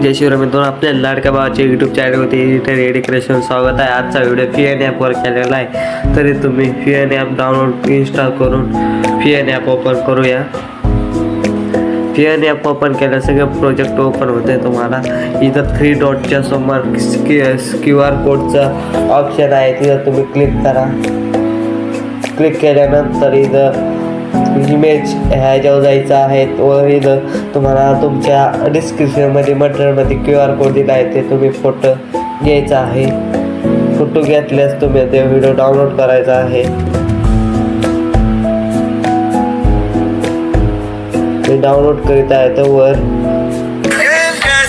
जय शिवराम मित्रांनो, आपल्या लाडक्या भावाच्या यूट्यूब चॅनलवरती एडिटर एडिक्रेशन स्वागत आहे। आजचा व्हिडिओ FEEN ॲपवर केलेला आहे। तरी तुम्ही FEEN ॲप डाउनलोड इन्स्टॉल करून FEEN ॲप ओपन करूया। FEEN ॲप ओपन केलं सगळं प्रोजेक्ट ओपन होते। तुम्हाला इथं 3 डॉटच्या समोर QR कोडचा ऑप्शन आहे, तिथं तुम्ही क्लिक करा। क्लिक केल्यानंतर इथं इमेज ह्याच्यावर जायचं आहे व इथं तुम्हाला तुमच्या डिस्क्रिप्शनमध्ये मटेरियलमध्ये QR कोड दिला आहे, ते तुम्ही फोटो घ्यायचा आहे। फोटो घेतल्यास तुम्ही ते व्हिडिओ डाउनलोड करायचा आहे। ते डाउनलोड करीत आहे तर वर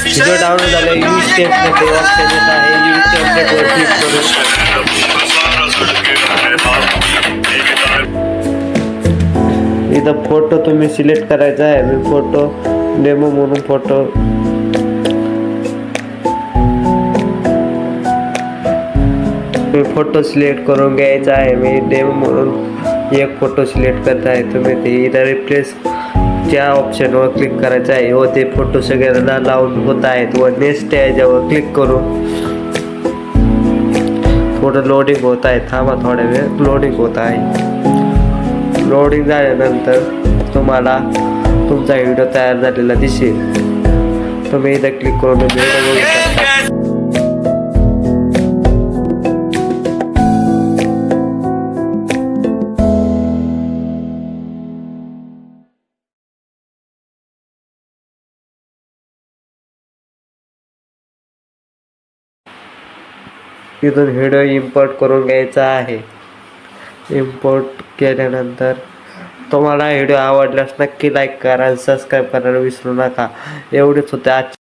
व्हिडिओ डाउनलोड झाले यूज टेम्पलेट ऑप्शन येत आहे। यूज टेम्पलेटवर क्लिक करून इथं फोटो तुम्ही सिलेक्ट करायचा आहे। मी फोटो डेमो म्हणून फोटो सिलेक्ट करून घ्यायचा आहे। मी डेमो म्हणून एक फोटो सिलेक्ट करत आहे। तुम्ही ते इथं रिप्लेस च्या ऑप्शनवर क्लिक करायचं आहे व ते फोटो सगळ्यांना लावून होत आहेत व नेक्स्ट याच्यावर क्लिक करून थोडं लोडिंग होत आहे। थांबा, थोड्या वेळ लोडिंग होत आहे। लोडिंग झाल्यानंतर तुम्हाला तुमचा व्हिडिओ तयार झालेला दिसेल। तुम्ही इथं क्लिक करून व्हिडिओ बघू शकता। तिथून व्हिडिओ इम्पोर्ट करून घ्यायचा आहे। इम्पोर्ट केल्यानंतर तुम्हाला व्हिडिओ आवडल्यास नक्की लाईक करा, सबस्क्राईब करायला विसरू नका। एवढेच होते आज।